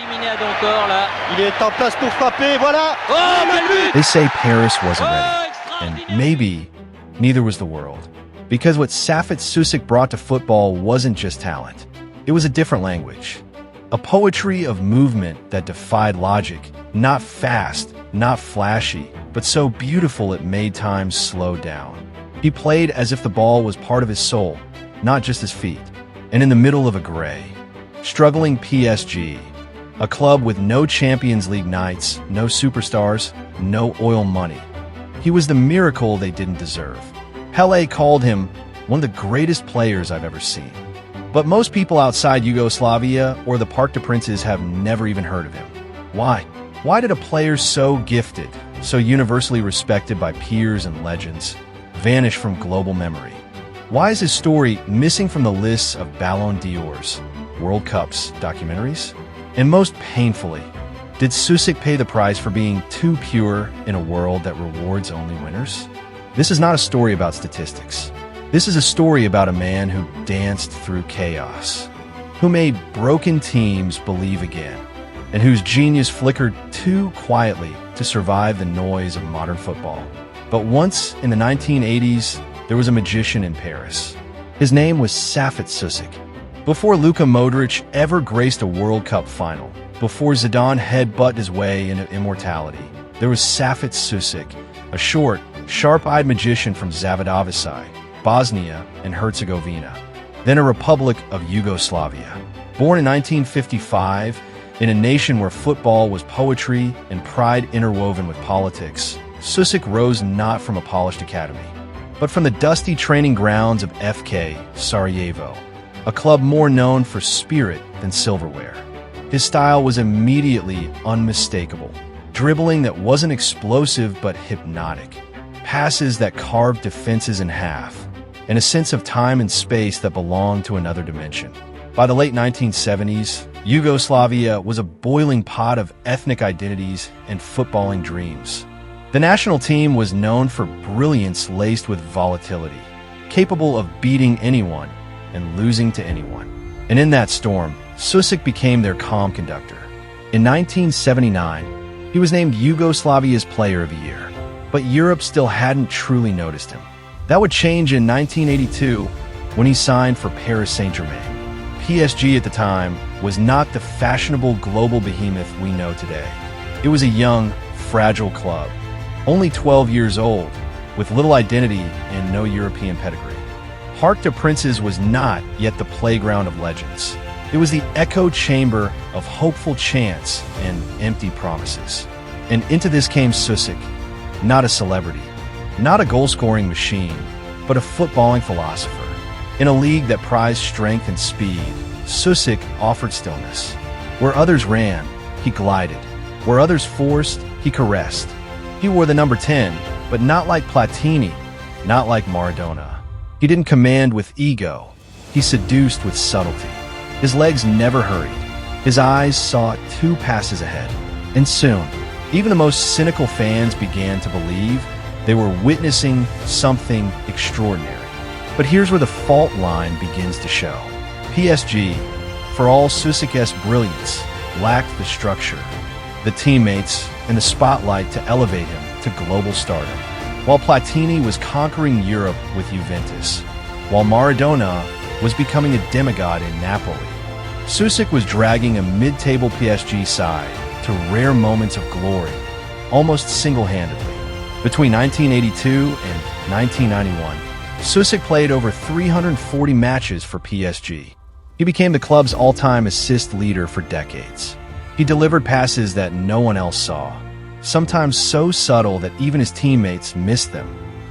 Il est en place pour frapper, voilà. They say Paris wasn't ready, and maybe neither was the world. Because what Safet Sušić brought to football wasn't just talent. It was a different language. A poetry of movement that defied logic, not fast, not flashy, but so beautiful it made time slow down. He played as if the ball was part of his soul, not just his feet. And in the middle of a gray, struggling PSG, a club with no Champions League nights, no superstars, no oil money, he was the miracle they didn't deserve. Pelé called him one of the greatest players I've ever seen. But most people outside Yugoslavia or the Parc des Princes have never even heard of him. Why? Why did a player so gifted, so universally respected by peers and legends, vanish from global memory? Why is his story missing from the lists of Ballon d'Ors, World Cups, documentaries? And most painfully, did Sušić pay the price for being too pure in a world that rewards only winners? This is not a story about statistics. This is a story about a man who danced through chaos, who made broken teams believe again, and whose genius flickered too quietly to survive the noise of modern football. But once, in the 1980s, there was a magician in Paris. His name was Safet Sušić. Before Luka Modric ever graced a World Cup final, before Zidane headbutted his way into immortality, there was Safet Sušić, a short, sharp-eyed magician from Zavodovicai, Bosnia and Herzegovina, then a republic of Yugoslavia. Born in 1955, in a nation where football was poetry and pride interwoven with politics, Sušić rose not from a polished academy, but from the dusty training grounds of FK Sarajevo, a club more known for spirit than silverware. His style was immediately unmistakable, dribbling that wasn't explosive but hypnotic, passes that carved defenses in half, and a sense of time and space that belonged to another dimension. By the late 1970s, Yugoslavia was a boiling pot of ethnic identities and footballing dreams. The national team was known for brilliance laced with volatility, capable of beating anyone and losing to anyone. And in that storm, Sušić became their calm conductor. In 1979, he was named Yugoslavia's Player of the Year, but Europe still hadn't truly noticed him. That would change in 1982 when he signed for Paris Saint-Germain. PSG at the time was not the fashionable global behemoth we know today. It was a young, fragile club, only 12 years old, with little identity and no European pedigree. Parc des Princes was not yet the playground of legends. It was the echo chamber of hopeful chants and empty promises. And into this came Sušić, not a celebrity, not a goal-scoring machine, but a footballing philosopher. In a league that prized strength and speed, Sušić offered stillness. Where others ran, he glided. Where others forced, he caressed. He wore the number 10, but not like Platini, not like Maradona. He didn't command with ego. He seduced with subtlety. His legs never hurried. His eyes saw 2 passes ahead. And soon, even the most cynical fans began to believe they were witnessing something extraordinary. But here's where the fault line begins to show. PSG, for all Sušić's brilliance, lacked the structure, the teammates, and the spotlight to elevate him to global stardom. While Platini was conquering Europe with Juventus, while Maradona was becoming a demigod in Napoli, Sušić was dragging a mid-table PSG side to rare moments of glory, almost single-handedly. Between 1982 and 1991, Sušić played over 340 matches for PSG. He became the club's all-time assist leader for decades. He delivered passes that no one else saw, sometimes so subtle that even his teammates missed them.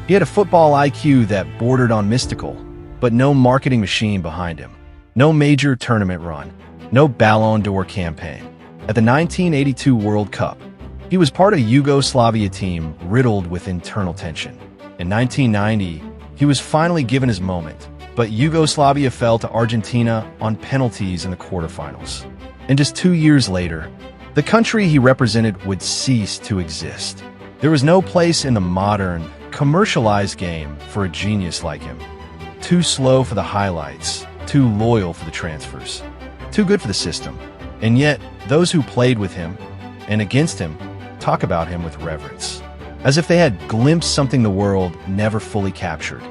He had a football IQ that bordered on mystical, but no marketing machine behind him. No major tournament run, no Ballon d'Or campaign. At the 1982 World Cup, he was part of a Yugoslavia team riddled with internal tension. In 1990, he was finally given his moment, but Yugoslavia fell to Argentina on penalties in the quarterfinals. And just 2 years later, the country he represented would cease to exist. There was no place in the modern, commercialized game for a genius like him. Too slow for the highlights, too loyal for the transfers, too good for the system. And yet, those who played with him and against him talk about him with reverence, as if they had glimpsed something the world never fully captured.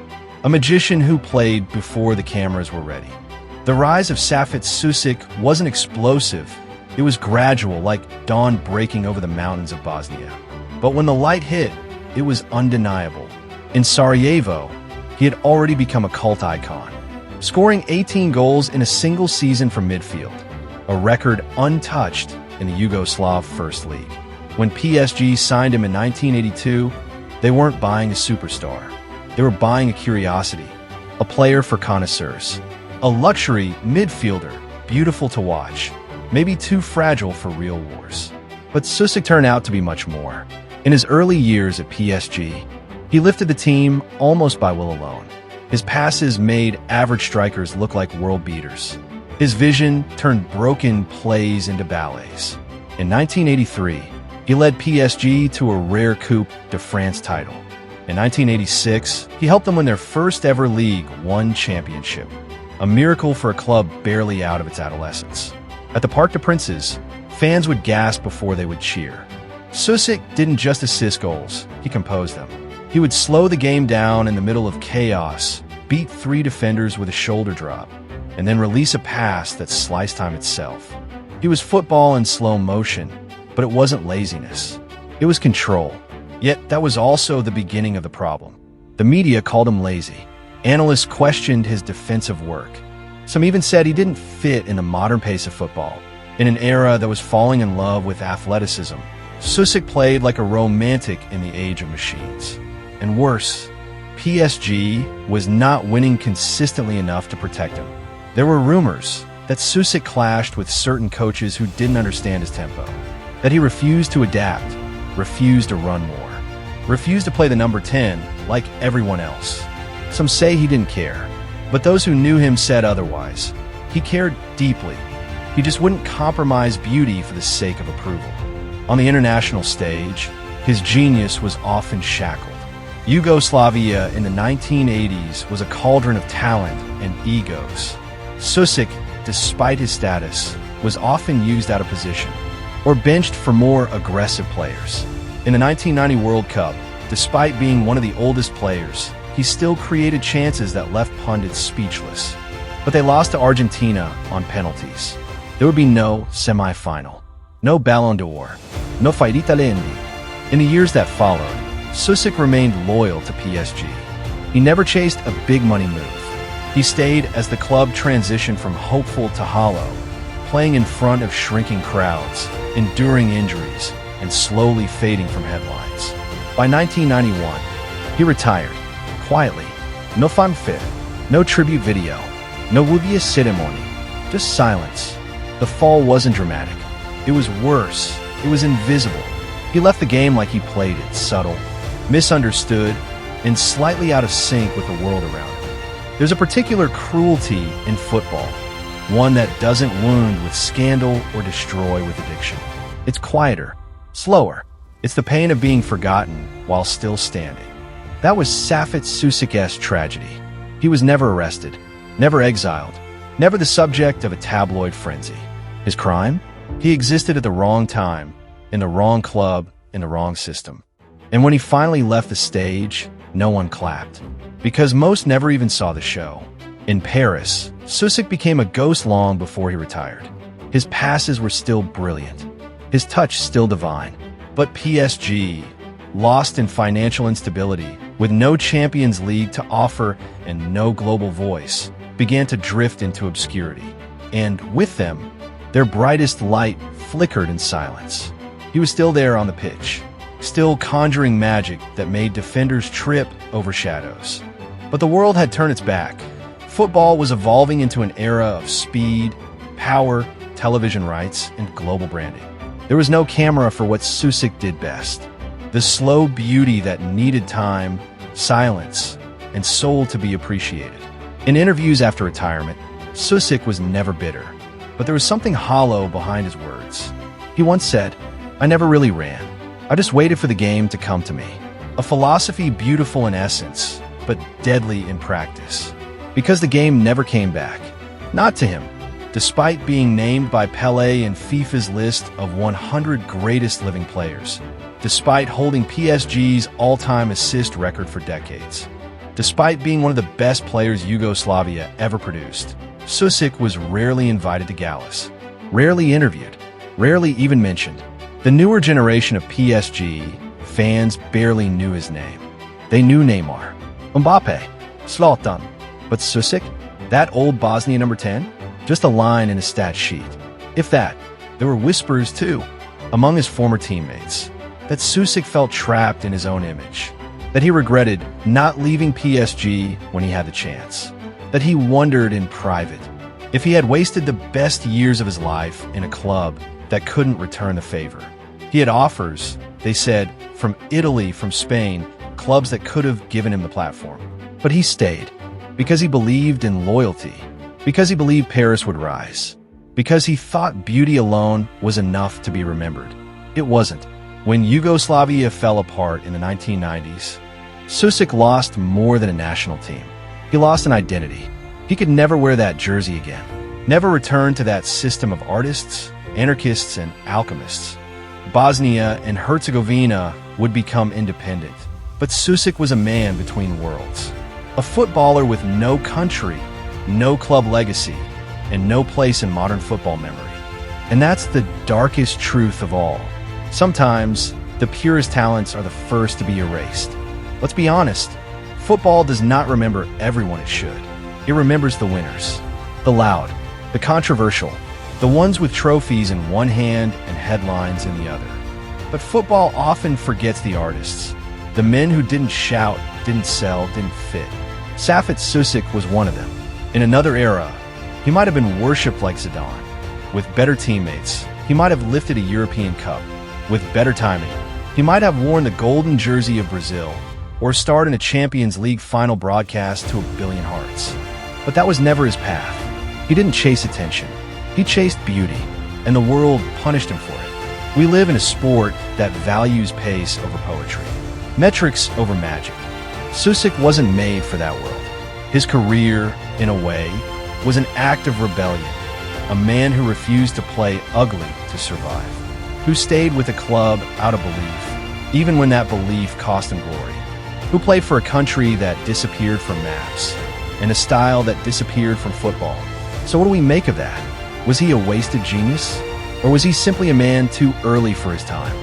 A magician who played before the cameras were ready. The rise of Safet Sušić wasn't explosive. It was gradual, like dawn breaking over the mountains of Bosnia. But when the light hit, it was undeniable. In Sarajevo, he had already become a cult icon, scoring 18 goals in a single season from midfield, a record untouched in the Yugoslav First League. When PSG signed him in 1982, they weren't buying a superstar. They were buying a curiosity, a player for connoisseurs, a luxury midfielder, beautiful to watch, maybe too fragile for real wars. But Sušić turned out to be much more. In his early years at PSG, he lifted the team almost by will alone. His passes made average strikers look like world beaters. His vision turned broken plays into ballets. In 1983, he led PSG to a rare Coupe de France title. In 1986, he helped them win their first ever League One championship, a miracle for a club barely out of its adolescence. At the Parc des Princes, fans would gasp before they would cheer. Sušić didn't just assist goals, he composed them. He would slow the game down in the middle of chaos, beat 3 defenders with a shoulder drop, and then release a pass that sliced time itself. He was football in slow motion, but it wasn't laziness. It was control. Yet that was also the beginning of the problem. The media called him lazy. Analysts questioned his defensive work. Some even said he didn't fit in the modern pace of football. In an era that was falling in love with athleticism, Sušić played like a romantic in the age of machines. And worse, PSG was not winning consistently enough to protect him. There were rumors that Sušić clashed with certain coaches who didn't understand his tempo, that he refused to adapt, refused to run more, refused to play the number 10 like everyone else. Some say he didn't care, but those who knew him said otherwise. He cared deeply. He just wouldn't compromise beauty for the sake of approval. On the international stage, his genius was often shackled. Yugoslavia in the 1980s was a cauldron of talent and egos. Sušić, despite his status, was often used out of position or benched for more aggressive players. In the 1990 World Cup, despite being one of the oldest players, he still created chances that left pundits speechless. But they lost to Argentina on penalties. There would be no semi-final, no Ballon d'Or, no Fairita Lendi. In the years that followed, Sušić remained loyal to PSG. He never chased a big money move. He stayed as the club transitioned from hopeful to hollow, playing in front of shrinking crowds, enduring injuries, and slowly fading from headlines. By 1991, he retired, quietly. No fanfare, no tribute video, no wove ceremony, just silence. The fall wasn't dramatic. It was worse. It was invisible. He left the game like he played it, subtle, misunderstood, and slightly out of sync with the world around him. There's a particular cruelty in football, one that doesn't wound with scandal or destroy with addiction. It's quieter, slower. It's the pain of being forgotten while still standing. That was Safet Sušić's tragedy. He was never arrested, never exiled, never the subject of a tabloid frenzy. His crime? He existed at the wrong time, in the wrong club, in the wrong system. And when he finally left the stage, no one clapped, because most never even saw the show. In Paris, Sušić became a ghost long before he retired. His passes were still brilliant, his touch still divine. But PSG, lost in financial instability, with no Champions League to offer and no global voice, began to drift into obscurity. And with them, their brightest light flickered in silence. He was still there on the pitch, still conjuring magic that made defenders trip over shadows. But the world had turned its back. Football was evolving into an era of speed, power, television rights, and global branding. There was no camera for what Sušić did best, the slow beauty that needed time, silence, and soul to be appreciated. In interviews after retirement, Sušić was never bitter, but there was something hollow behind his words. He once said, "I never really ran. I just waited for the game to come to me." A philosophy beautiful in essence, but deadly in practice. Because the game never came back. Not to him, Despite being named by Pelé in FIFA's list of 100 greatest living players, despite holding PSG's all-time assist record for decades, despite being one of the best players Yugoslavia ever produced, Sušić was rarely invited to galas, rarely interviewed, rarely even mentioned. The newer generation of PSG fans barely knew his name. They knew Neymar, Mbappe, Zlatan, but Sušić, that old Bosnia number 10? Just a line in a stat sheet. If that, there were whispers too, among his former teammates, that Sušić felt trapped in his own image, that he regretted not leaving PSG when he had the chance, that he wondered in private if he had wasted the best years of his life in a club that couldn't return the favor. He had offers, they said, from Italy, from Spain, clubs that could have given him the platform. But he stayed, because he believed in loyalty, because he believed Paris would rise, because he thought beauty alone was enough to be remembered. It wasn't. When Yugoslavia fell apart in the 1990s, Sušić lost more than a national team. He lost an identity. He could never wear that jersey again, never return to that system of artists, anarchists, and alchemists. Bosnia and Herzegovina would become independent, but Sušić was a man between worlds, a footballer with no country, no club legacy, and no place in modern football memory. And that's the darkest truth of all. Sometimes, the purest talents are the first to be erased. Let's be honest, football does not remember everyone it should. It remembers the winners, the loud, the controversial, the ones with trophies in one hand and headlines in the other. But football often forgets the artists, the men who didn't shout, didn't sell, didn't fit. Safet Sušić was one of them. In another era, he might have been worshipped like Zidane. With better teammates, he might have lifted a European Cup. With better timing, he might have worn the golden jersey of Brazil or starred in a Champions League final broadcast to 1 billion hearts. But that was never his path. He didn't chase attention. He chased beauty, and the world punished him for it. We live in a sport that values pace over poetry, metrics over magic. Sušić wasn't made for that world. His career, in a way, was an act of rebellion, a man who refused to play ugly to survive, who stayed with a club out of belief, even when that belief cost him glory, who played for a country that disappeared from maps, and a style that disappeared from football. So what do we make of that? Was he a wasted genius? Or was he simply a man too early for his time?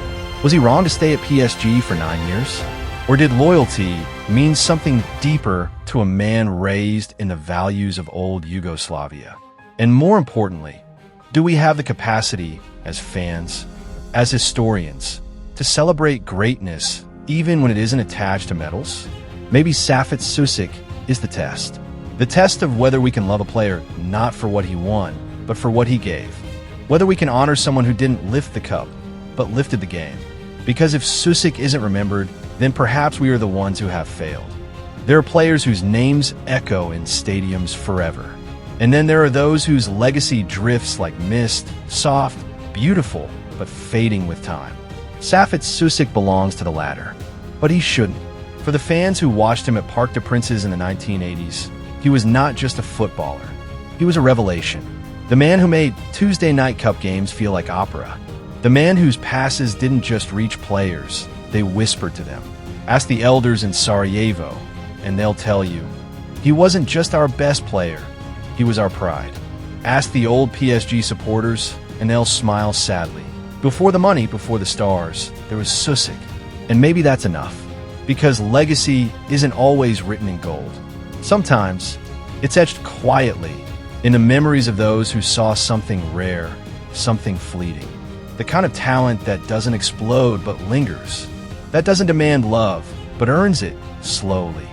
Was he wrong to stay at PSG for 9 years? Or did loyalty mean something deeper to a man raised in the values of old Yugoslavia? And more importantly, do we have the capacity as fans, as historians, to celebrate greatness even when it isn't attached to medals? Maybe Safet Sušić is the test of whether we can love a player not for what he won, but for what he gave. Whether we can honor someone who didn't lift the cup, but lifted the game. Because if Sušić isn't remembered, then perhaps we are the ones who have failed. There are players whose names echo in stadiums forever. And then there are those whose legacy drifts like mist, soft, beautiful, but fading with time. Safet Sušić belongs to the latter, but he shouldn't. For the fans who watched him at Parc des Princes in the 1980s, he was not just a footballer. He was a revelation. The man who made Tuesday night cup games feel like opera. The man whose passes didn't just reach players, they whispered to them. Ask the elders in Sarajevo, and they'll tell you, he wasn't just our best player, he was our pride. Ask the old PSG supporters, and they'll smile sadly. Before the money, before the stars, there was Sušić. And maybe that's enough, because legacy isn't always written in gold. Sometimes, it's etched quietly in the memories of those who saw something rare, something fleeting. The kind of talent that doesn't explode but lingers, that doesn't demand love but earns it slowly.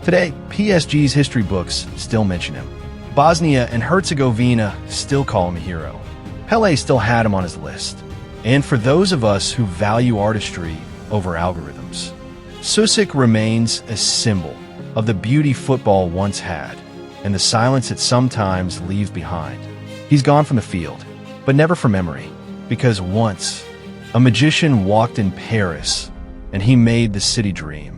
Today, PSG's history books still mention him. Bosnia and Herzegovina still call him a hero. Pelé still had him on his list. And for those of us who value artistry over algorithms, Sušić remains a symbol of the beauty football once had and the silence it sometimes leaves behind. He's gone from the field, but never from memory, because once a magician walked in Paris and he made the city dream.